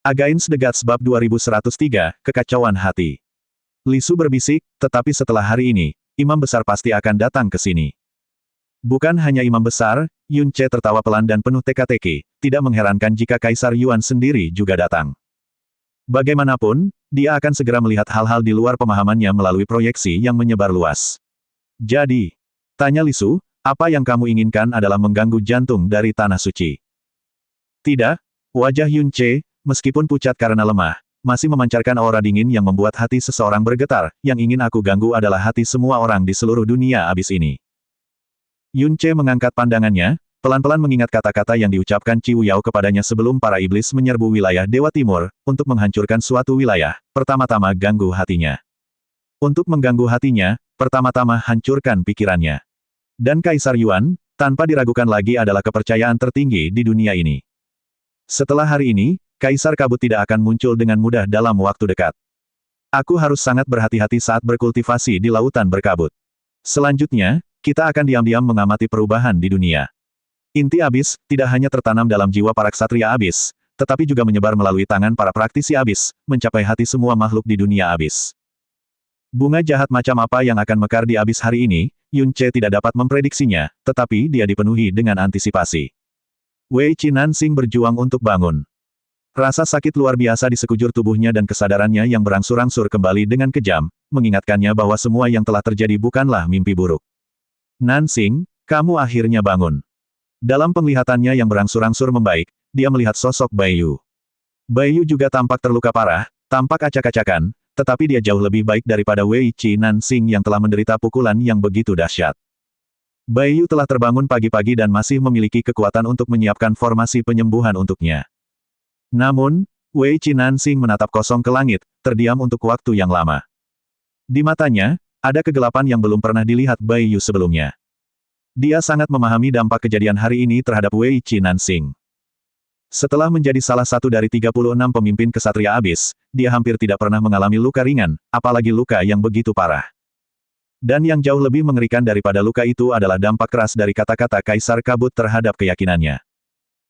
Against the Gods bab 2103, Kekacauan Hati. Li Su berbisik, tetapi setelah hari ini, imam besar pasti akan datang ke sini. Bukan hanya imam besar, Yun Ce tertawa pelan dan penuh teka-teki, tidak mengherankan jika Kaisar Yuan sendiri juga datang. Bagaimanapun, dia akan segera melihat hal-hal di luar pemahamannya melalui proyeksi yang menyebar luas. Jadi, tanya Li Su, apa yang kamu inginkan adalah mengganggu jantung dari Tanah Suci. Tidak, wajah Yun Ce, meskipun pucat karena lemah, masih memancarkan aura dingin yang membuat hati seseorang bergetar. Yang ingin aku ganggu adalah hati semua orang di seluruh dunia abis ini. Yun Ce mengangkat pandangannya, pelan-pelan mengingat kata-kata yang diucapkan Ciu Yao kepadanya sebelum para iblis menyerbu wilayah Dewa Timur, untuk menghancurkan suatu wilayah, pertama-tama ganggu hatinya. Untuk mengganggu hatinya, pertama-tama hancurkan pikirannya. Dan Kaisar Yuan, tanpa diragukan lagi adalah kepercayaan tertinggi di dunia ini. Setelah hari ini, Kaisar Kabut tidak akan muncul dengan mudah dalam waktu dekat. Aku harus sangat berhati-hati saat berkultivasi di lautan berkabut. Selanjutnya, kita akan diam-diam mengamati perubahan di dunia. Inti abis, tidak hanya tertanam dalam jiwa para ksatria abis, tetapi juga menyebar melalui tangan para praktisi abis, mencapai hati semua makhluk di dunia abis. Bunga jahat macam apa yang akan mekar di abis hari ini, Yun Ce tidak dapat memprediksinya, tetapi dia dipenuhi dengan antisipasi. Wei Qinansing berjuang untuk bangun. Rasa sakit luar biasa di sekujur tubuhnya dan kesadarannya yang berangsur-angsur kembali dengan kejam, mengingatkannya bahwa semua yang telah terjadi bukanlah mimpi buruk. Nansing, kamu akhirnya bangun. Dalam penglihatannya yang berangsur-angsur membaik, dia melihat sosok Bai Yu. Bai Yu juga tampak terluka parah, tampak acak-acakan, tetapi dia jauh lebih baik daripada Wei Qinansing yang telah menderita pukulan yang begitu dahsyat. Bai Yu telah terbangun pagi-pagi dan masih memiliki kekuatan untuk menyiapkan formasi penyembuhan untuknya. Namun, Wei Qinansing menatap kosong ke langit, terdiam untuk waktu yang lama. Di matanya, ada kegelapan yang belum pernah dilihat Bai Yu sebelumnya. Dia sangat memahami dampak kejadian hari ini terhadap Wei Qinansing. Setelah menjadi salah satu dari 36 pemimpin kesatria abis, dia hampir tidak pernah mengalami luka ringan, apalagi luka yang begitu parah. Dan yang jauh lebih mengerikan daripada luka itu adalah dampak keras dari kata-kata Kaisar Kabut terhadap keyakinannya.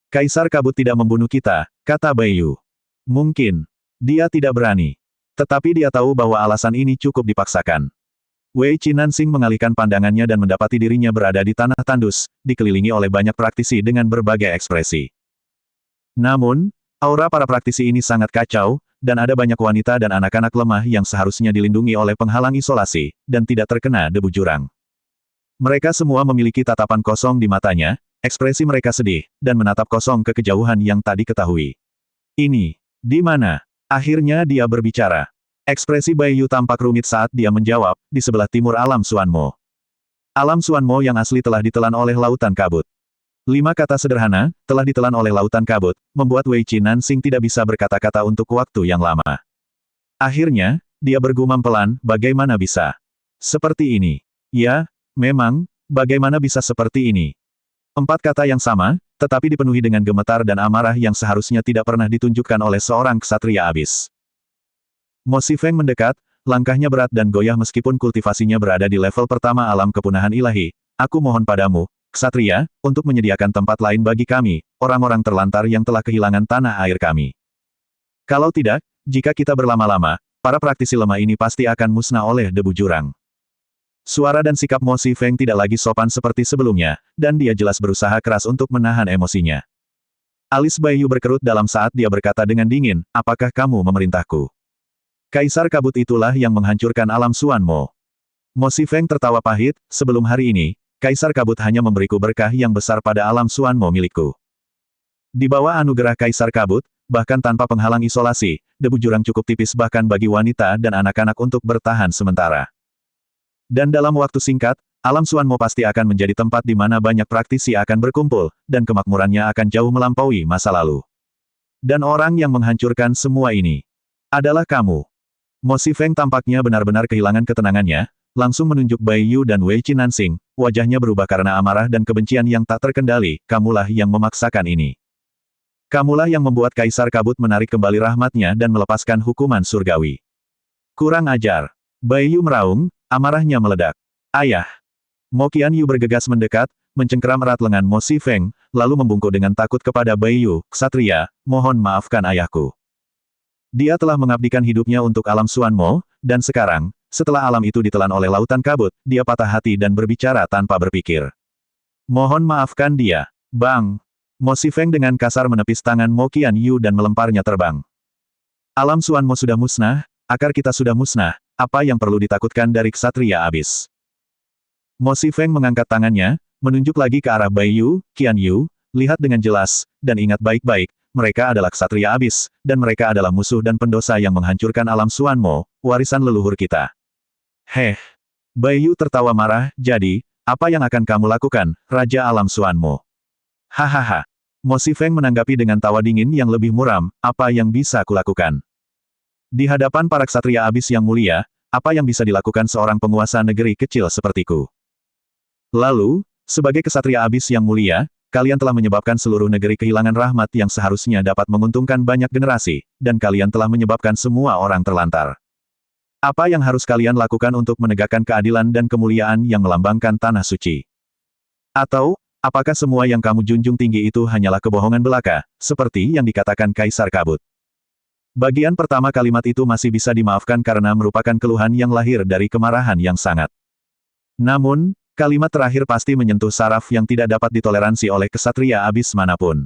Kaisar Kabut tidak membunuh kita, kata Bai Yu. Mungkin. Dia tidak berani. Tetapi dia tahu bahwa alasan ini cukup dipaksakan. Wei Qinansing mengalihkan pandangannya dan mendapati dirinya berada di tanah tandus, dikelilingi oleh banyak praktisi dengan berbagai ekspresi. Namun, aura para praktisi ini sangat kacau, dan ada banyak wanita dan anak-anak lemah yang seharusnya dilindungi oleh penghalang isolasi, dan tidak terkena debu jurang. Mereka semua memiliki tatapan kosong di matanya, ekspresi mereka sedih, dan menatap kosong ke kejauhan yang tak diketahui. Ini, di mana? Akhirnya dia berbicara. Ekspresi Bai Yu tampak rumit saat dia menjawab, di sebelah timur alam Xuanmo. Alam Xuanmo yang asli telah ditelan oleh lautan kabut. 5 kata sederhana, telah ditelan oleh lautan kabut, membuat Wei Qinansing tidak bisa berkata-kata untuk waktu yang lama. Akhirnya, dia bergumam pelan, bagaimana bisa? Seperti ini. Ya, memang, bagaimana bisa seperti ini? 4 kata yang sama, tetapi dipenuhi dengan gemetar dan amarah yang seharusnya tidak pernah ditunjukkan oleh seorang ksatria abis. Mo Xifeng mendekat, langkahnya berat dan goyah meskipun kultivasinya berada di level pertama alam kepunahan ilahi. Aku mohon padamu, ksatria, untuk menyediakan tempat lain bagi kami, orang-orang terlantar yang telah kehilangan tanah air kami. Kalau tidak, jika kita berlama-lama, para praktisi lemah ini pasti akan musnah oleh debu jurang. Suara dan sikap Mo Xifeng tidak lagi sopan seperti sebelumnya, dan dia jelas berusaha keras untuk menahan emosinya. Alis Bai Yu berkerut dalam saat dia berkata dengan dingin, apakah kamu memerintahku? Kaisar Kabut itulah yang menghancurkan alam Xuanmo. Mo Xifeng tertawa pahit, sebelum hari ini, Kaisar Kabut hanya memberiku berkah yang besar pada alam Xuanmo milikku. Di bawah anugerah Kaisar Kabut, bahkan tanpa penghalang isolasi, debu jurang cukup tipis bahkan bagi wanita dan anak-anak untuk bertahan sementara. Dan dalam waktu singkat, alam Xuanmo pasti akan menjadi tempat di mana banyak praktisi akan berkumpul, dan kemakmurannya akan jauh melampaui masa lalu. Dan orang yang menghancurkan semua ini adalah kamu. Mo Xifeng tampaknya benar-benar kehilangan ketenangannya, langsung menunjuk Bai Yu dan Wei Qinansing, wajahnya berubah karena amarah dan kebencian yang tak terkendali, kamulah yang memaksakan ini. Kamulah yang membuat Kaisar Kabut menarik kembali rahmatnya dan melepaskan hukuman surgawi. Kurang ajar. Bai Yu meraung, amarahnya meledak. Ayah. Mo Qianyu bergegas mendekat, mencengkeram erat lengan Mo Xifeng, lalu membungkuk dengan takut kepada Bai Yu, ksatria, mohon maafkan ayahku. Dia telah mengabdikan hidupnya untuk alam Suanmo, dan sekarang, setelah alam itu ditelan oleh lautan kabut, dia patah hati dan berbicara tanpa berpikir. Mohon maafkan dia. Bang! Mo Xifeng dengan kasar menepis tangan Mo Qianyu dan melemparnya terbang. Alam Suanmo sudah musnah, akar kita sudah musnah, apa yang perlu ditakutkan dari ksatria abis? Mo Xifeng mengangkat tangannya, menunjuk lagi ke arah Bai Yu, Qianyu, lihat dengan jelas, dan ingat baik-baik, mereka adalah ksatria abis, dan mereka adalah musuh dan pendosa yang menghancurkan alam Suanmo, warisan leluhur kita. Heh. Bai Yu tertawa marah, jadi, apa yang akan kamu lakukan, Raja Alam Suanmo? Hahaha. Mo Xifeng menanggapi dengan tawa dingin yang lebih muram, apa yang bisa kulakukan? Di hadapan para ksatria abis yang mulia, apa yang bisa dilakukan seorang penguasa negeri kecil sepertiku? Lalu, sebagai ksatria abis yang mulia, kalian telah menyebabkan seluruh negeri kehilangan rahmat yang seharusnya dapat menguntungkan banyak generasi, dan kalian telah menyebabkan semua orang terlantar. Apa yang harus kalian lakukan untuk menegakkan keadilan dan kemuliaan yang melambangkan tanah suci? Atau, apakah semua yang kamu junjung tinggi itu hanyalah kebohongan belaka, seperti yang dikatakan Kaisar Kabut? Bagian pertama kalimat itu masih bisa dimaafkan karena merupakan keluhan yang lahir dari kemarahan yang sangat. Namun, kalimat terakhir pasti menyentuh saraf yang tidak dapat ditoleransi oleh ksatria abis manapun.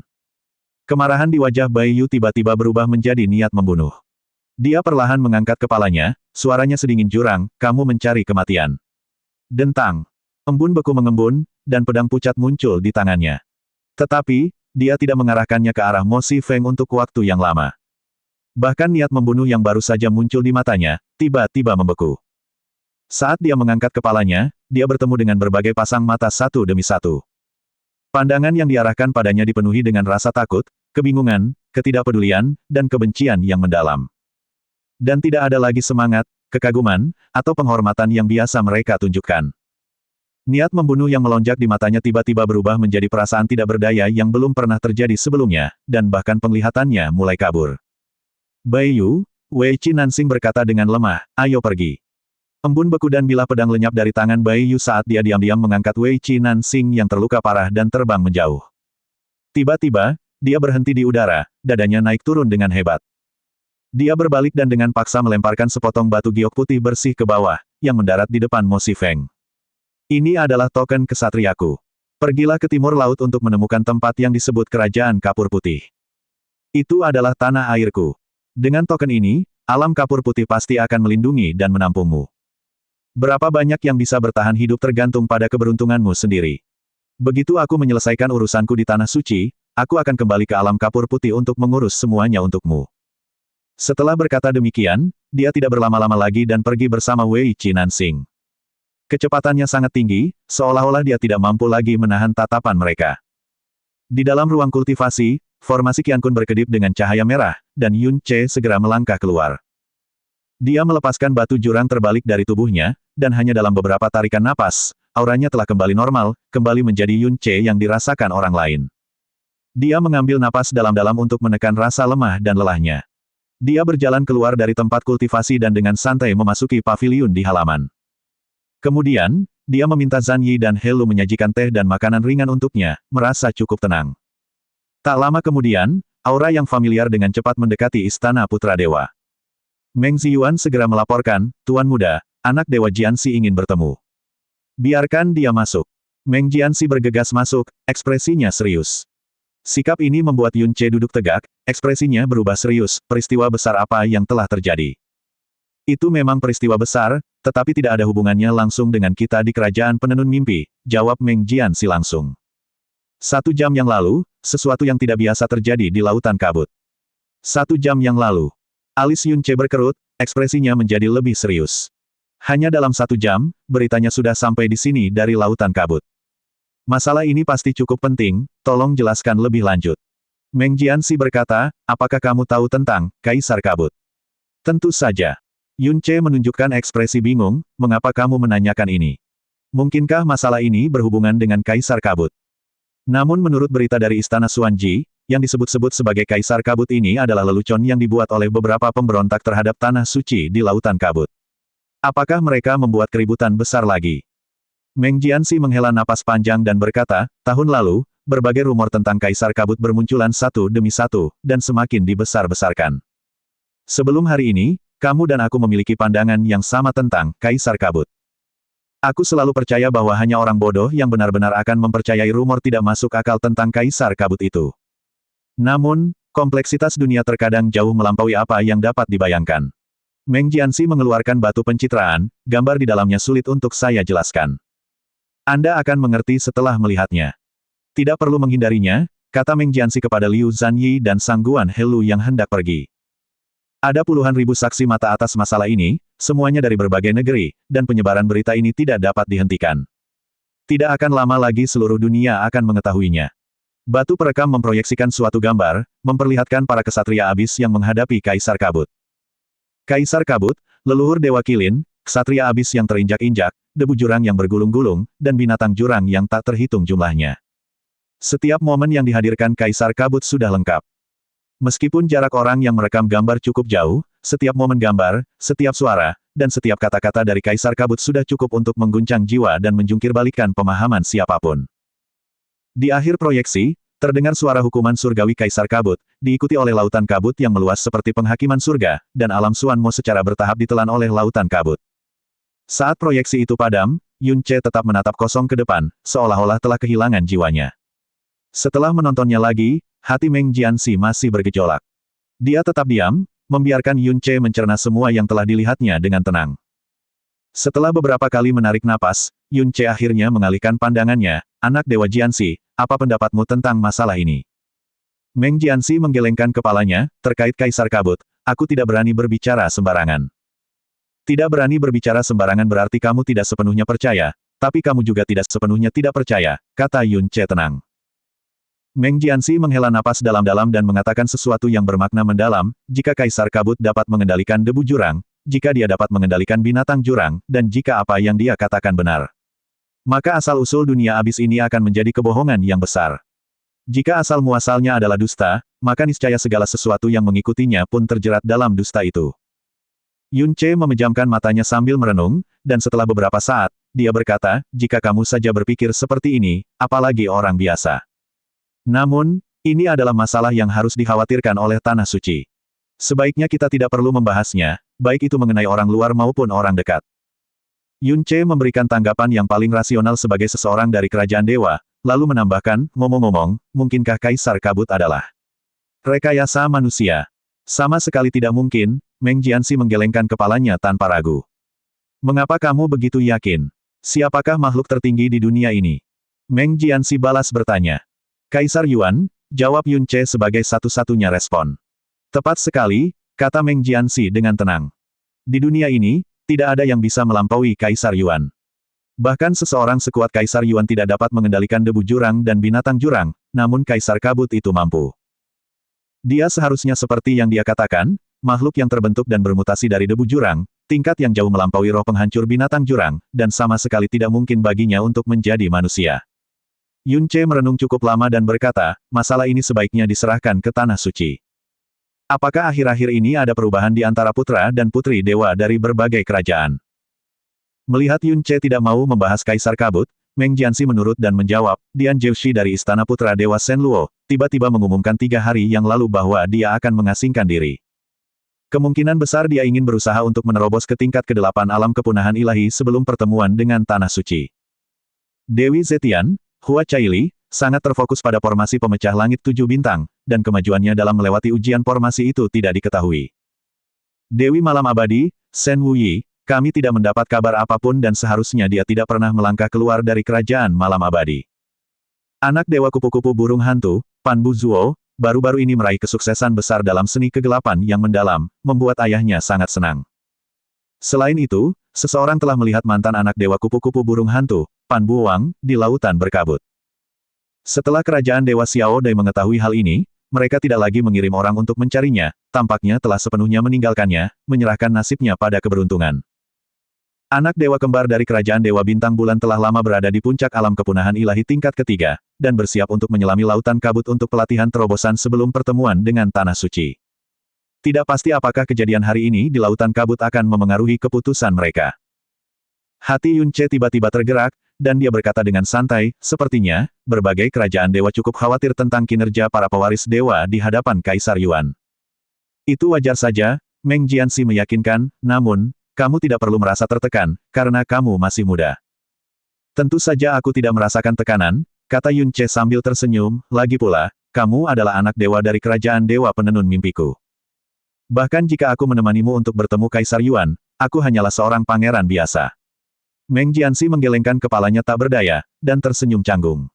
Kemarahan di wajah Bai Yu tiba-tiba berubah menjadi niat membunuh. Dia perlahan mengangkat kepalanya, suaranya sedingin jurang, kamu mencari kematian. Dentang. Embun beku mengembun, dan pedang pucat muncul di tangannya. Tetapi, dia tidak mengarahkannya ke arah Mo Xifeng untuk waktu yang lama. Bahkan niat membunuh yang baru saja muncul di matanya, tiba-tiba membeku. Saat dia mengangkat kepalanya, dia bertemu dengan berbagai pasang mata satu demi satu. Pandangan yang diarahkan padanya dipenuhi dengan rasa takut, kebingungan, ketidakpedulian, dan kebencian yang mendalam. Dan tidak ada lagi semangat, kekaguman, atau penghormatan yang biasa mereka tunjukkan. Niat membunuh yang melonjak di matanya tiba-tiba berubah menjadi perasaan tidak berdaya yang belum pernah terjadi sebelumnya, dan bahkan penglihatannya mulai kabur. Bai Yu, Wei Qi Nansing berkata dengan lemah, ayo pergi. Embun beku dan bilah pedang lenyap dari tangan Bai Yu saat dia diam-diam mengangkat Wei Qi Nansing yang terluka parah dan terbang menjauh. Tiba-tiba, dia berhenti di udara, dadanya naik turun dengan hebat. Dia berbalik dan dengan paksa melemparkan sepotong batu giok putih bersih ke bawah, yang mendarat di depan Mo Xifeng. Ini adalah token kesatriaku. Pergilah ke timur laut untuk menemukan tempat yang disebut Kerajaan Kapur Putih. Itu adalah tanah airku. Dengan token ini, alam kapur putih pasti akan melindungi dan menampungmu. Berapa banyak yang bisa bertahan hidup tergantung pada keberuntunganmu sendiri. Begitu aku menyelesaikan urusanku di tanah suci, aku akan kembali ke alam kapur putih untuk mengurus semuanya untukmu. Setelah berkata demikian, dia tidak berlama-lama lagi dan pergi bersama Wei Qi Nansing. Kecepatannya sangat tinggi, seolah-olah dia tidak mampu lagi menahan tatapan mereka. Di dalam ruang kultivasi, formasi Qiankun berkedip dengan cahaya merah, dan Yun Ce segera melangkah keluar. Dia melepaskan batu jurang terbalik dari tubuhnya, dan hanya dalam beberapa tarikan napas, auranya telah kembali normal, kembali menjadi Yun Ce yang dirasakan orang lain. Dia mengambil napas dalam-dalam untuk menekan rasa lemah dan lelahnya. Dia berjalan keluar dari tempat kultivasi dan dengan santai memasuki paviliun di halaman. Kemudian, dia meminta Zhan Yi dan He Lu menyajikan teh dan makanan ringan untuknya, merasa cukup tenang. Tak lama kemudian, aura yang familiar dengan cepat mendekati istana Putra Dewa. Meng Ziyuan segera melaporkan, Tuan Muda, anak Dewa Jianxi ingin bertemu. Biarkan dia masuk. Meng Jianxi bergegas masuk, ekspresinya serius. Sikap ini membuat Yun Ce duduk tegak, ekspresinya berubah serius, peristiwa besar apa yang telah terjadi. Itu memang peristiwa besar, tetapi tidak ada hubungannya langsung dengan kita di kerajaan penenun mimpi, jawab Meng Jianxi langsung. 1 jam yang lalu, sesuatu yang tidak biasa terjadi di lautan kabut. 1 jam yang lalu. Alis Yun Ce berkerut, ekspresinya menjadi lebih serius. Hanya dalam 1 jam, beritanya sudah sampai di sini dari lautan kabut. Masalah ini pasti cukup penting, tolong jelaskan lebih lanjut. Meng Jianxi berkata, apakah kamu tahu tentang Kaisar Kabut? Tentu saja. Yun Ce menunjukkan ekspresi bingung, mengapa kamu menanyakan ini? Mungkinkah masalah ini berhubungan dengan Kaisar Kabut? Namun menurut berita dari Istana Xuanji, yang disebut-sebut sebagai Kaisar Kabut ini adalah lelucon yang dibuat oleh beberapa pemberontak terhadap tanah suci di lautan kabut. Apakah mereka membuat keributan besar lagi? Meng Jianxi menghela napas panjang dan berkata, tahun lalu, berbagai rumor tentang Kaisar Kabut bermunculan satu demi satu, dan semakin dibesar-besarkan. Sebelum hari ini, kamu dan aku memiliki pandangan yang sama tentang Kaisar Kabut. Aku selalu percaya bahwa hanya orang bodoh yang benar-benar akan mempercayai rumor tidak masuk akal tentang Kaisar Kabut itu. Namun, kompleksitas dunia terkadang jauh melampaui apa yang dapat dibayangkan. Meng Jianxi mengeluarkan batu pencitraan, gambar di dalamnya sulit untuk saya jelaskan. Anda akan mengerti setelah melihatnya. Tidak perlu menghindarinya, kata Meng Jianxi kepada Liu Zanyi dan Sang Guan Helu yang hendak pergi. Ada puluhan ribu saksi mata atas masalah ini, semuanya dari berbagai negeri, dan penyebaran berita ini tidak dapat dihentikan. Tidak akan lama lagi seluruh dunia akan mengetahuinya. Batu perekam memproyeksikan suatu gambar, memperlihatkan para kesatria abis yang menghadapi Kaisar Kabut. Kaisar Kabut, leluhur Dewa Kilin, kesatria abis yang terinjak-injak, debu jurang yang bergulung-gulung, dan binatang jurang yang tak terhitung jumlahnya. Setiap momen yang dihadirkan Kaisar Kabut sudah lengkap. Meskipun jarak orang yang merekam gambar cukup jauh, setiap momen gambar, setiap suara, dan setiap kata-kata dari Kaisar Kabut sudah cukup untuk mengguncang jiwa dan menjungkirbalikkan pemahaman siapapun. Di akhir proyeksi, terdengar suara hukuman surgawi Kaisar Kabut, diikuti oleh lautan kabut yang meluas seperti penghakiman surga, dan alam Suanmo secara bertahap ditelan oleh lautan kabut. Saat proyeksi itu padam, Yun Ce tetap menatap kosong ke depan, seolah-olah telah kehilangan jiwanya. Setelah menontonnya lagi, hati Meng Jianxi masih bergejolak. Dia tetap diam, membiarkan Yun Ce mencerna semua yang telah dilihatnya dengan tenang. Setelah beberapa kali menarik napas, Yun Ce akhirnya mengalihkan pandangannya, anak Dewa Jianxi, apa pendapatmu tentang masalah ini? Meng Jianxi menggelengkan kepalanya, terkait Kaisar Kabut, aku tidak berani berbicara sembarangan. Tidak berani berbicara sembarangan berarti kamu tidak sepenuhnya percaya, tapi kamu juga tidak sepenuhnya tidak percaya, kata Yun Ce tenang. Meng Jianxi menghela napas dalam-dalam dan mengatakan sesuatu yang bermakna mendalam, jika Kaisar Kabut dapat mengendalikan debu jurang, jika dia dapat mengendalikan binatang jurang, dan jika apa yang dia katakan benar, maka asal-usul dunia abis ini akan menjadi kebohongan yang besar. Jika asal-muasalnya adalah dusta, maka niscaya segala sesuatu yang mengikutinya pun terjerat dalam dusta itu. Yun Ce memejamkan matanya sambil merenung, dan setelah beberapa saat, dia berkata, jika kamu saja berpikir seperti ini, apalagi orang biasa. Namun, ini adalah masalah yang harus dikhawatirkan oleh Tanah Suci. Sebaiknya kita tidak perlu membahasnya, baik itu mengenai orang luar maupun orang dekat. Yun Ce memberikan tanggapan yang paling rasional sebagai seseorang dari kerajaan dewa, lalu menambahkan, ngomong-ngomong, mungkinkah Kaisar Kabut adalah rekayasa manusia? Sama sekali tidak mungkin, Meng Jianxi menggelengkan kepalanya tanpa ragu. Mengapa kamu begitu yakin? Siapakah makhluk tertinggi di dunia ini? Meng Jianxi balas bertanya. Kaisar Yuan, jawab Yun Ce sebagai satu-satunya respon. Tepat sekali, kata Meng Jianxi dengan tenang. Di dunia ini, tidak ada yang bisa melampaui Kaisar Yuan. Bahkan seseorang sekuat Kaisar Yuan tidak dapat mengendalikan debu jurang dan binatang jurang, namun Kaisar Kabut itu mampu. Dia seharusnya seperti yang dia katakan, makhluk yang terbentuk dan bermutasi dari debu jurang, tingkat yang jauh melampaui roh penghancur binatang jurang, dan sama sekali tidak mungkin baginya untuk menjadi manusia. Yun Ce merenung cukup lama dan berkata, masalah ini sebaiknya diserahkan ke Tanah Suci. Apakah akhir-akhir ini ada perubahan di antara putra dan putri dewa dari berbagai kerajaan? Melihat Yun Ce tidak mau membahas Kaisar Kabut, Meng Jianxi menurut dan menjawab, Dian Zhouxi dari Istana Putra Dewa Shen Luo, tiba-tiba mengumumkan 3 hari yang lalu bahwa dia akan mengasingkan diri. Kemungkinan besar dia ingin berusaha untuk menerobos ke tingkat ke-8 alam kepunahan ilahi sebelum pertemuan dengan Tanah Suci. Dewi Zetian, Hua Caili, sangat terfokus pada formasi pemecah langit 7 bintang, dan kemajuannya dalam melewati ujian formasi itu tidak diketahui. Dewi Malam Abadi, Shen Wuyi, kami tidak mendapat kabar apapun dan seharusnya dia tidak pernah melangkah keluar dari kerajaan Malam Abadi. Anak Dewa Kupu-Kupu Burung Hantu, Pan Bu Zuo, baru-baru ini meraih kesuksesan besar dalam seni kegelapan yang mendalam, membuat ayahnya sangat senang. Selain itu, seseorang telah melihat mantan anak Dewa Kupu-Kupu Burung Hantu, Pan Bu Wang, di lautan berkabut. Setelah kerajaan Dewa Xiao Dai mengetahui hal ini, mereka tidak lagi mengirim orang untuk mencarinya, tampaknya telah sepenuhnya meninggalkannya, menyerahkan nasibnya pada keberuntungan. Anak Dewa Kembar dari kerajaan Dewa Bintang Bulan telah lama berada di puncak alam kepunahan ilahi tingkat ketiga, dan bersiap untuk menyelami lautan kabut untuk pelatihan terobosan sebelum pertemuan dengan Tanah Suci. Tidak pasti apakah kejadian hari ini di lautan kabut akan memengaruhi keputusan mereka. Hati Yun Ce tiba-tiba tergerak, dan dia berkata dengan santai, sepertinya, berbagai kerajaan dewa cukup khawatir tentang kinerja para pewaris dewa di hadapan Kaisar Yuan. Itu wajar saja, Meng Jianxi meyakinkan, namun, kamu tidak perlu merasa tertekan, karena kamu masih muda. Tentu saja aku tidak merasakan tekanan, kata Yun Ce sambil tersenyum, lagi pula, kamu adalah anak dewa dari kerajaan dewa penenun mimpiku. Bahkan jika aku menemanimu untuk bertemu Kaisar Yuan, aku hanyalah seorang pangeran biasa. Meng Jianxi menggelengkan kepalanya tak berdaya, dan tersenyum canggung.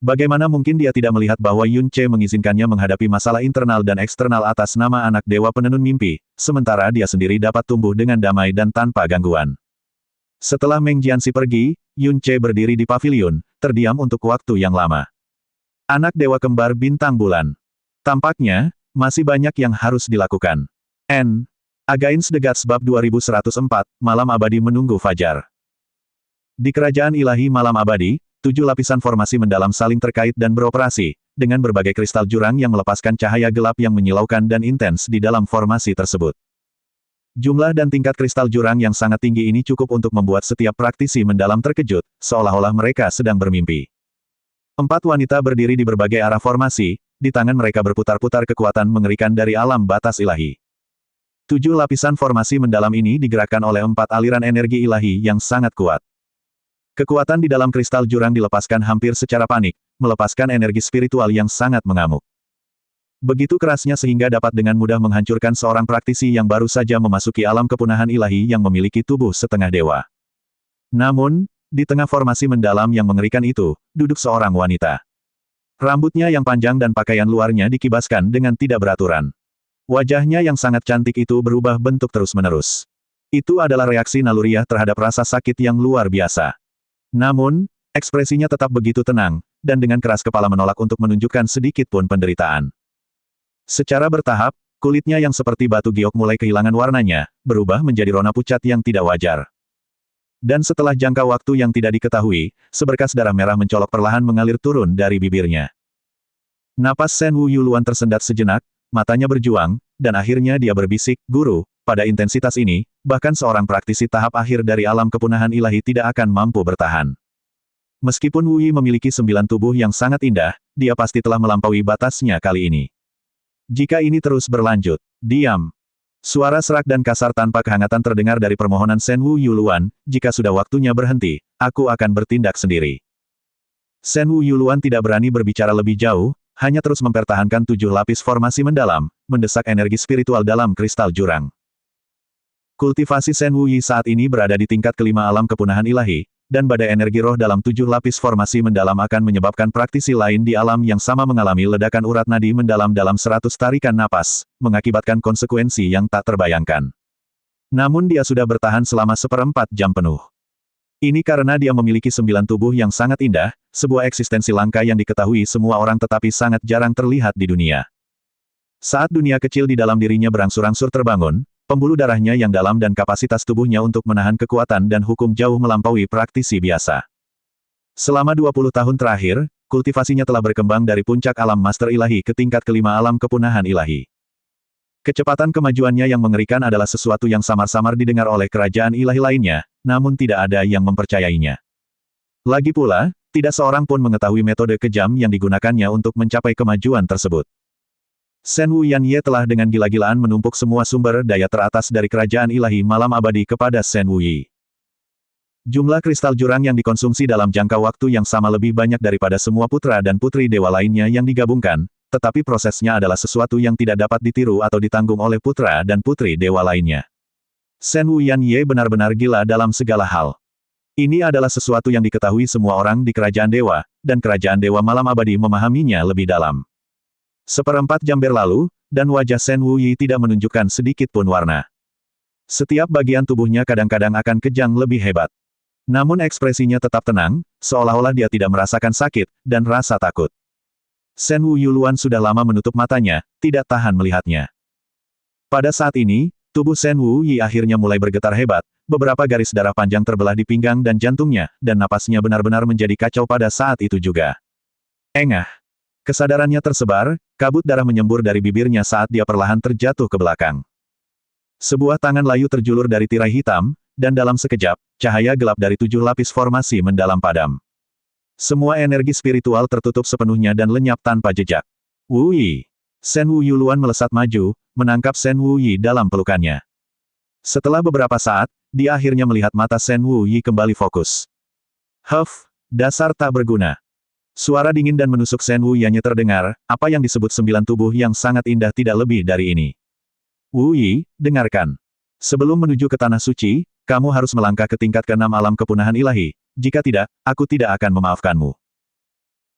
Bagaimana mungkin dia tidak melihat bahwa Yun Ce mengizinkannya menghadapi masalah internal dan eksternal atas nama anak dewa penenun mimpi, sementara dia sendiri dapat tumbuh dengan damai dan tanpa gangguan. Setelah Meng Jianxi pergi, Yun Ce berdiri di pavilion, terdiam untuk waktu yang lama. Anak dewa kembar bintang bulan. Tampaknya, masih banyak yang harus dilakukan. Against the Gods bab 2104, Malam Abadi menunggu Fajar. Di Kerajaan Ilahi Malam Abadi, 7 lapisan formasi mendalam saling terkait dan beroperasi, dengan berbagai kristal jurang yang melepaskan cahaya gelap yang menyilaukan dan intens di dalam formasi tersebut. Jumlah dan tingkat kristal jurang yang sangat tinggi ini cukup untuk membuat setiap praktisi mendalam terkejut, seolah-olah mereka sedang bermimpi. 4 wanita berdiri di berbagai arah formasi, di tangan mereka berputar-putar kekuatan mengerikan dari alam batas ilahi. 7 lapisan formasi mendalam ini digerakkan oleh 4 aliran energi ilahi yang sangat kuat. Kekuatan di dalam kristal jurang dilepaskan hampir secara panik, melepaskan energi spiritual yang sangat mengamuk. Begitu kerasnya sehingga dapat dengan mudah menghancurkan seorang praktisi yang baru saja memasuki alam kepunahan ilahi yang memiliki tubuh setengah dewa. Namun, di tengah formasi mendalam yang mengerikan itu, duduk seorang wanita. Rambutnya yang panjang dan pakaian luarnya dikibaskan dengan tidak beraturan. Wajahnya yang sangat cantik itu berubah bentuk terus-menerus. Itu adalah reaksi naluriah terhadap rasa sakit yang luar biasa. Namun, ekspresinya tetap begitu tenang, dan dengan keras kepala menolak untuk menunjukkan sedikit pun penderitaan. Secara bertahap, kulitnya yang seperti batu giok mulai kehilangan warnanya, berubah menjadi rona pucat yang tidak wajar. Dan setelah jangka waktu yang tidak diketahui, seberkas darah merah mencolok perlahan mengalir turun dari bibirnya. Napas Shen Wu Yuluan tersendat sejenak, matanya berjuang, dan akhirnya dia berbisik, Guru, pada intensitas ini, bahkan seorang praktisi tahap akhir dari alam kepunahan ilahi tidak akan mampu bertahan. Meskipun Wu Yi memiliki 9 tubuh yang sangat indah, dia pasti telah melampaui batasnya kali ini. Jika ini terus berlanjut, diam. Suara serak dan kasar tanpa kehangatan terdengar dari permohonan Shen Wu Yuluan, jika sudah waktunya berhenti, aku akan bertindak sendiri. Shen Wu Yuluan tidak berani berbicara lebih jauh, hanya terus mempertahankan 7 lapis formasi mendalam, mendesak energi spiritual dalam kristal jurang. Kultivasi Shen Wu Yi saat ini berada di tingkat kelima alam kepunahan ilahi, dan badai energi roh dalam 7 lapis formasi mendalam akan menyebabkan praktisi lain di alam yang sama mengalami ledakan urat nadi mendalam dalam 100 tarikan napas, mengakibatkan konsekuensi yang tak terbayangkan. Namun dia sudah bertahan selama 1/4 jam penuh. Ini karena dia memiliki 9 tubuh yang sangat indah, sebuah eksistensi langka yang diketahui semua orang tetapi sangat jarang terlihat di dunia. Saat dunia kecil di dalam dirinya berangsur-angsur terbangun, pembuluh darahnya yang dalam dan kapasitas tubuhnya untuk menahan kekuatan dan hukum jauh melampaui praktisi biasa. Selama 20 tahun terakhir, kultivasinya telah berkembang dari puncak alam master ilahi ke tingkat kelima alam kepunahan ilahi. Kecepatan kemajuannya yang mengerikan adalah sesuatu yang samar-samar didengar oleh kerajaan ilahi lainnya, namun tidak ada yang mempercayainya. Lagi pula, tidak seorang pun mengetahui metode kejam yang digunakannya untuk mencapai kemajuan tersebut. Shen Wu Yanye telah dengan gila-gilaan menumpuk semua sumber daya teratas dari kerajaan ilahi malam abadi kepada Shen Wu Yi. Jumlah kristal jurang yang dikonsumsi dalam jangka waktu yang sama lebih banyak daripada semua putra dan putri dewa lainnya yang digabungkan, tetapi prosesnya adalah sesuatu yang tidak dapat ditiru atau ditanggung oleh putra dan putri dewa lainnya. Shen Wu Yanye benar-benar gila dalam segala hal. Ini adalah sesuatu yang diketahui semua orang di kerajaan dewa, dan kerajaan dewa malam abadi memahaminya lebih dalam. 1/4 jam berlalu, dan wajah Shen Wu Yi tidak menunjukkan sedikit pun warna. Setiap bagian tubuhnya kadang-kadang akan kejang lebih hebat. Namun ekspresinya tetap tenang, seolah-olah dia tidak merasakan sakit, dan rasa takut. Shen Wu Yuluan sudah lama menutup matanya, tidak tahan melihatnya. Pada saat ini, tubuh Shen Wu Yi akhirnya mulai bergetar hebat, beberapa garis darah panjang terbelah di pinggang dan jantungnya, dan napasnya benar-benar menjadi kacau pada saat itu juga. Engah. Kesadarannya tersebar, kabut darah menyembur dari bibirnya saat dia perlahan terjatuh ke belakang. Sebuah tangan layu terjulur dari tirai hitam, dan dalam sekejap, cahaya gelap dari 7 lapis formasi mendalam padam. Semua energi spiritual tertutup sepenuhnya dan lenyap tanpa jejak. Wu Yi. Shen Wu Yuluan melesat maju, menangkap Shen Wu Yi dalam pelukannya. Setelah beberapa saat, dia akhirnya melihat mata Shen Wu Yi kembali fokus. Huff, dasar tak berguna. Suara dingin dan menusuk Shen Wu Yi terdengar, apa yang disebut 9 tubuh yang sangat indah tidak lebih dari ini. Wu Yi, dengarkan. Sebelum menuju ke Tanah Suci, kamu harus melangkah ke tingkat ke-6 alam kepunahan ilahi, jika tidak, aku tidak akan memaafkanmu.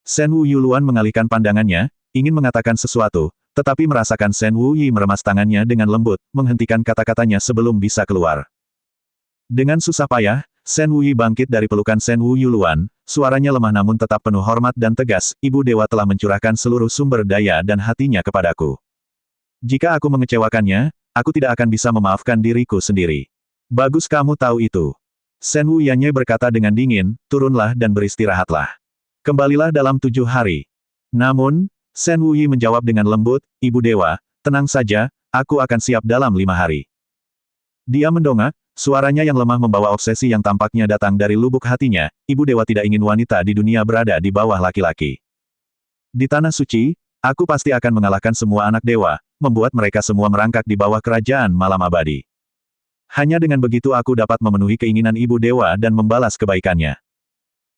Shen Wu Yuluan mengalihkan pandangannya, ingin mengatakan sesuatu, tetapi merasakan Shen Wu Yi meremas tangannya dengan lembut, menghentikan kata-katanya sebelum bisa keluar. Dengan susah payah, Shen Wu Yi bangkit dari pelukan Shen Wu Yuluan, suaranya lemah namun tetap penuh hormat dan tegas, Ibu Dewa telah mencurahkan seluruh sumber daya dan hatinya kepadaku. Jika aku mengecewakannya, aku tidak akan bisa memaafkan diriku sendiri. Bagus kamu tahu itu. Shen Wu Yanye berkata dengan dingin, turunlah dan beristirahatlah. Kembalilah dalam 7 hari. Namun, Shen Wu Yi menjawab dengan lembut, Ibu Dewa, tenang saja, aku akan siap dalam 5 hari. Dia mendongak, suaranya yang lemah membawa obsesi yang tampaknya datang dari lubuk hatinya, Ibu Dewa tidak ingin wanita di dunia berada di bawah laki-laki. Di Tanah Suci, aku pasti akan mengalahkan semua anak dewa, membuat mereka semua merangkak di bawah kerajaan malam abadi. Hanya dengan begitu aku dapat memenuhi keinginan Ibu Dewa dan membalas kebaikannya.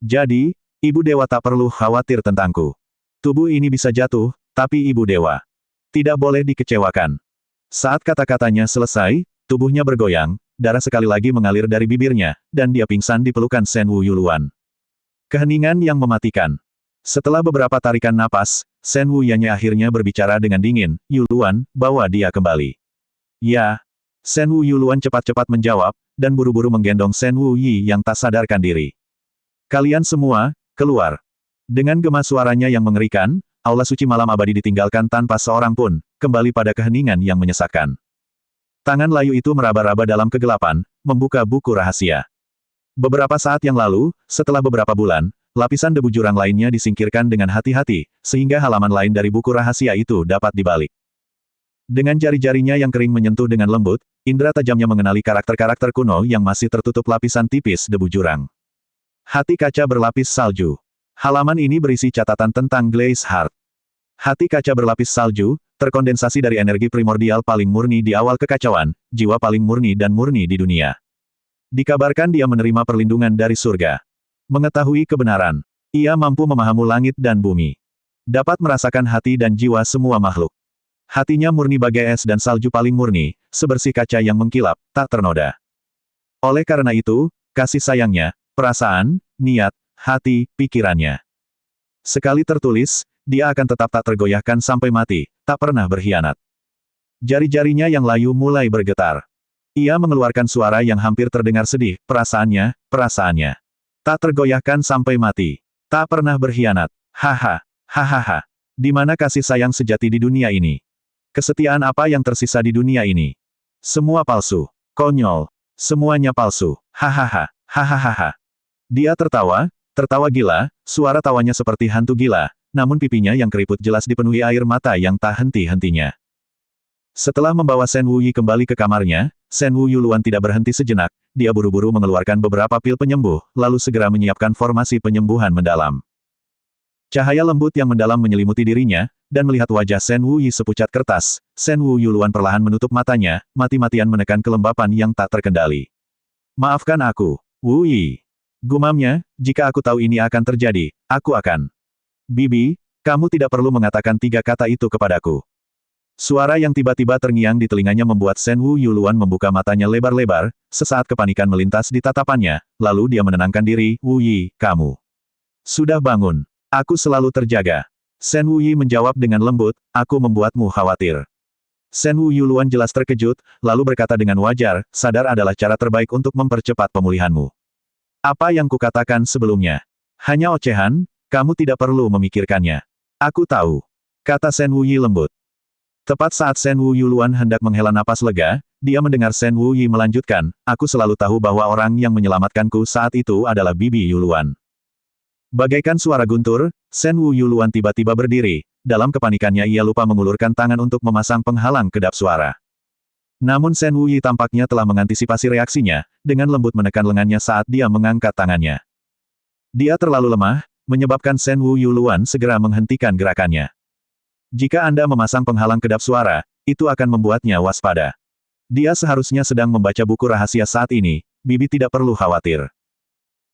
Jadi, Ibu Dewa tak perlu khawatir tentangku. Tubuh ini bisa jatuh, tapi Ibu Dewa tidak boleh dikecewakan. Saat kata-katanya selesai, tubuhnya bergoyang, darah sekali lagi mengalir dari bibirnya, dan dia pingsan di pelukan Shen Wu Yuluan. Keheningan yang mematikan. Setelah beberapa tarikan napas, Shen Wu Yanye akhirnya berbicara dengan dingin, Yuluan, bawa dia kembali. Ya. Shen Wu Yuluan cepat-cepat menjawab, dan buru-buru menggendong Shen Wu Yi yang tak sadarkan diri. Kalian semua, keluar. Dengan gema suaranya yang mengerikan, aula suci malam abadi ditinggalkan tanpa seorang pun, kembali pada keheningan yang menyesakkan. Tangan layu itu meraba-raba dalam kegelapan, membuka buku rahasia. Beberapa saat yang lalu, setelah beberapa bulan, lapisan debu jurang lainnya disingkirkan dengan hati-hati, sehingga halaman lain dari buku rahasia itu dapat dibalik. Dengan jari-jarinya yang kering menyentuh dengan lembut, indera tajamnya mengenali karakter-karakter kuno yang masih tertutup lapisan tipis debu jurang. Hati kaca berlapis salju. Halaman ini berisi catatan tentang Glaze Heart. Hati kaca berlapis salju, terkondensasi dari energi primordial paling murni di awal kekacauan, jiwa paling murni dan murni di dunia. Dikabarkan dia menerima perlindungan dari surga. Mengetahui kebenaran, ia mampu memahami langit dan bumi. Dapat merasakan hati dan jiwa semua makhluk. Hatinya murni bagai es dan salju paling murni, sebersih kaca yang mengkilap, tak ternoda. Oleh karena itu, kasih sayangnya, perasaan, niat, hati, pikirannya. Sekali tertulis, dia akan tetap tak tergoyahkan sampai mati, tak pernah berkhianat. Jari-jarinya yang layu mulai bergetar. Ia mengeluarkan suara yang hampir terdengar sedih, perasaannya. Tak tergoyahkan sampai mati. Tak pernah berkhianat. Haha, hahaha. Di mana kasih sayang sejati di dunia ini? Kesetiaan apa yang tersisa di dunia ini? Semua palsu. Konyol. Semuanya palsu. Hahaha, hahaha. Dia tertawa gila, suara tawanya seperti hantu gila, namun pipinya yang keriput jelas dipenuhi air mata yang tak henti-hentinya. Setelah membawa Shen Wu Yi kembali ke kamarnya, Shen Wu Yuluan tidak berhenti sejenak, dia buru-buru mengeluarkan beberapa pil penyembuh, lalu segera menyiapkan formasi penyembuhan mendalam. Cahaya lembut yang mendalam menyelimuti dirinya, dan melihat wajah Shen Wu Yi sepucat kertas, Shen Wu Yuluan perlahan menutup matanya, mati-matian menekan kelembapan yang tak terkendali. Maafkan aku, Wu Yi. Gumamnya, jika aku tahu ini akan terjadi, aku akan. Bibi, kamu tidak perlu mengatakan 3 kata itu kepadaku. Suara yang tiba-tiba terngiang di telinganya membuat Shen Wu Yuluan membuka matanya lebar-lebar, sesaat kepanikan melintas di tatapannya, lalu dia menenangkan diri, Wu Yi, kamu sudah bangun. Aku selalu terjaga. Shen Wu Yi menjawab dengan lembut, aku membuatmu khawatir. Shen Wu Yuluan jelas terkejut, lalu berkata dengan wajar, sadar adalah cara terbaik untuk mempercepat pemulihanmu. Apa yang kukatakan sebelumnya? Hanya ocehan, kamu tidak perlu memikirkannya. Aku tahu. Kata Shen Wu Yi lembut. Tepat saat Shen Wu Yuluan hendak menghela napas lega, dia mendengar Shen Wu Yi melanjutkan, aku selalu tahu bahwa orang yang menyelamatkanku saat itu adalah Bibi Yuluan. Bagaikan suara guntur, Shen Wu Yuluan tiba-tiba berdiri, dalam kepanikannya ia lupa mengulurkan tangan untuk memasang penghalang kedap suara. Namun Shen Wu Yi tampaknya telah mengantisipasi reaksinya, dengan lembut menekan lengannya saat dia mengangkat tangannya. Dia terlalu lemah, menyebabkan Shen Wu Yuluan segera menghentikan gerakannya. Jika Anda memasang penghalang kedap suara, itu akan membuatnya waspada. Dia seharusnya sedang membaca buku rahasia saat ini, Bibi tidak perlu khawatir.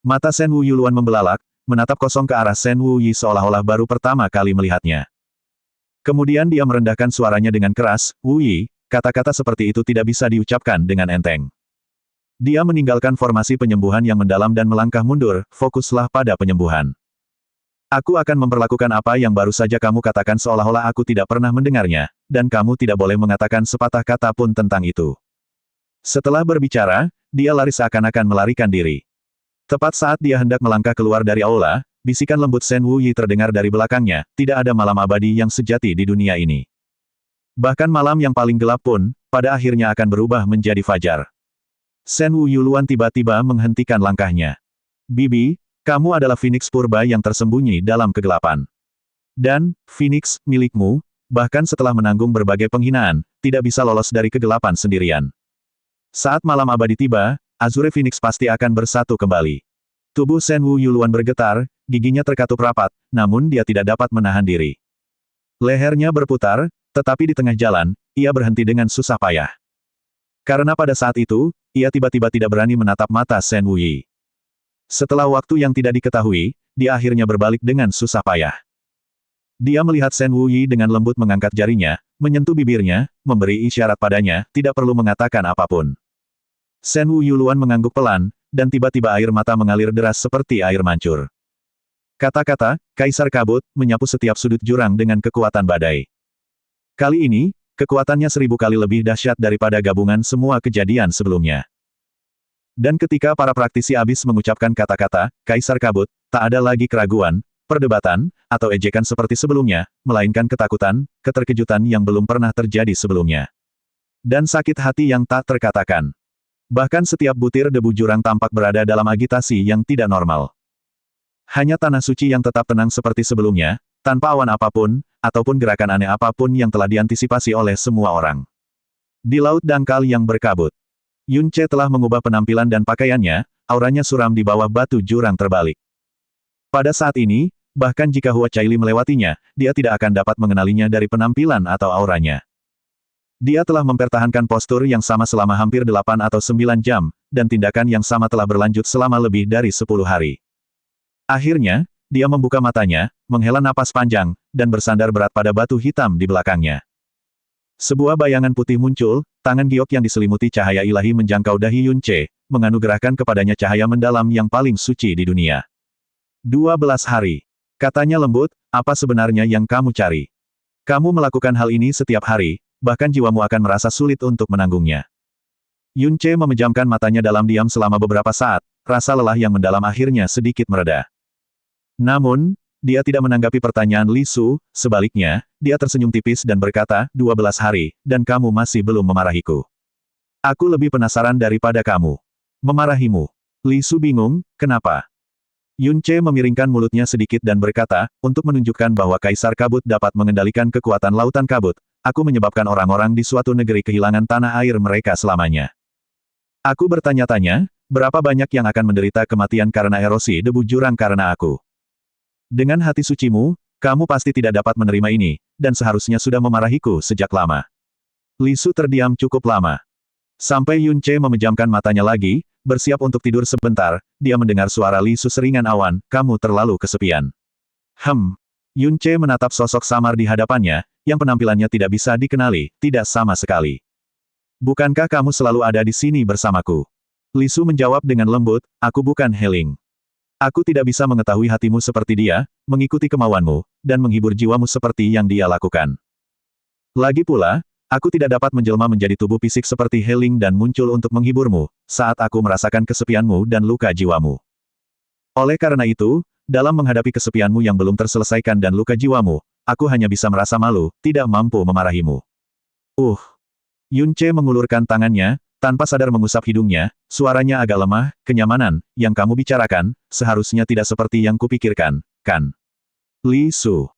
Mata Shen Wu Yuluan membelalak, menatap kosong ke arah Shen Wu Yi seolah-olah baru pertama kali melihatnya. Kemudian dia merendahkan suaranya dengan keras, Wu Yi, kata-kata seperti itu tidak bisa diucapkan dengan enteng. Dia meninggalkan formasi penyembuhan yang mendalam dan melangkah mundur, fokuslah pada penyembuhan. Aku akan memperlakukan apa yang baru saja kamu katakan seolah-olah aku tidak pernah mendengarnya, dan kamu tidak boleh mengatakan sepatah kata pun tentang itu. Setelah berbicara, dia lari seakan-akan melarikan diri. Tepat saat dia hendak melangkah keluar dari aula, bisikan lembut Shen Wu Yi terdengar dari belakangnya, tidak ada malam abadi yang sejati di dunia ini. Bahkan malam yang paling gelap pun, pada akhirnya akan berubah menjadi fajar. Shen Wu Yuluan tiba-tiba menghentikan langkahnya. Bibi, kamu adalah Phoenix Purba yang tersembunyi dalam kegelapan. Dan, Phoenix, milikmu, bahkan setelah menanggung berbagai penghinaan, tidak bisa lolos dari kegelapan sendirian. Saat malam abadi tiba, Azure Phoenix pasti akan bersatu kembali. Tubuh Shen Wu Yuluan bergetar, giginya terkatup rapat, namun dia tidak dapat menahan diri. Lehernya berputar, tetapi di tengah jalan, ia berhenti dengan susah payah. Karena pada saat itu, ia tiba-tiba tidak berani menatap mata Shen Wu Yi. Setelah waktu yang tidak diketahui, dia akhirnya berbalik dengan susah payah. Dia melihat Shen Wu Yi dengan lembut mengangkat jarinya, menyentuh bibirnya, memberi isyarat padanya, tidak perlu mengatakan apapun. Shen Wu Yuluan mengangguk pelan, dan tiba-tiba air mata mengalir deras seperti air mancur. Kata-kata, Kaisar Kabut, menyapu setiap sudut jurang dengan kekuatan badai. Kali ini, kekuatannya 1000 kali lebih dahsyat daripada gabungan semua kejadian sebelumnya. Dan ketika para praktisi abis mengucapkan kata-kata, Kaisar Kabut, tak ada lagi keraguan, perdebatan, atau ejekan seperti sebelumnya, melainkan ketakutan, keterkejutan yang belum pernah terjadi sebelumnya. Dan sakit hati yang tak terkatakan. Bahkan setiap butir debu jurang tampak berada dalam agitasi yang tidak normal. Hanya tanah suci yang tetap tenang seperti sebelumnya, tanpa awan apapun, ataupun gerakan aneh apapun yang telah diantisipasi oleh semua orang. Di laut dangkal yang berkabut, Yun Ce telah mengubah penampilan dan pakaiannya, auranya suram di bawah batu jurang terbalik. Pada saat ini, bahkan jika Hua Caili melewatinya, dia tidak akan dapat mengenalinya dari penampilan atau auranya. Dia telah mempertahankan postur yang sama selama hampir 8 atau 9 jam, dan tindakan yang sama telah berlanjut selama lebih dari 10 hari. Akhirnya, dia membuka matanya, menghela napas panjang, dan bersandar berat pada batu hitam di belakangnya. Sebuah bayangan putih muncul, tangan giok yang diselimuti cahaya ilahi menjangkau dahi Yun Ce, menganugerahkan kepadanya cahaya mendalam yang paling suci di dunia. 12 hari. Katanya lembut, apa sebenarnya yang kamu cari? Kamu melakukan hal ini setiap hari, bahkan jiwamu akan merasa sulit untuk menanggungnya. Yun Ce memejamkan matanya dalam diam selama beberapa saat, rasa lelah yang mendalam akhirnya sedikit mereda. Namun, dia tidak menanggapi pertanyaan Li Su, sebaliknya, dia tersenyum tipis dan berkata, 12 hari, dan kamu masih belum memarahiku. Aku lebih penasaran daripada kamu. Memarahimu. Li Su bingung, kenapa? Yun Ce memiringkan mulutnya sedikit dan berkata, untuk menunjukkan bahwa Kaisar Kabut dapat mengendalikan kekuatan lautan kabut, aku menyebabkan orang-orang di suatu negeri kehilangan tanah air mereka selamanya. Aku bertanya-tanya, berapa banyak yang akan menderita kematian karena erosi debu jurang karena aku? Dengan hati sucimu, kamu pasti tidak dapat menerima ini, dan seharusnya sudah memarahiku sejak lama. Li Su terdiam cukup lama. Sampai Yun Ce memejamkan matanya lagi, bersiap untuk tidur sebentar, dia mendengar suara Li Su seringan awan, kamu terlalu kesepian. Yun Ce menatap sosok samar di hadapannya, yang penampilannya tidak bisa dikenali, tidak sama sekali. Bukankah kamu selalu ada di sini bersamaku? Li Su menjawab dengan lembut, aku bukan Heling. Aku tidak bisa mengetahui hatimu seperti dia, mengikuti kemauanmu, dan menghibur jiwamu seperti yang dia lakukan. Lagi pula, aku tidak dapat menjelma menjadi tubuh fisik seperti Heling dan muncul untuk menghiburmu, saat aku merasakan kesepianmu dan luka jiwamu. Oleh karena itu, dalam menghadapi kesepianmu yang belum terselesaikan dan luka jiwamu, aku hanya bisa merasa malu, tidak mampu memarahimu. Yun Ce mengulurkan tangannya, tanpa sadar mengusap hidungnya, suaranya agak lemah, kenyamanan, yang kamu bicarakan, seharusnya tidak seperti yang kupikirkan, kan? Li Su.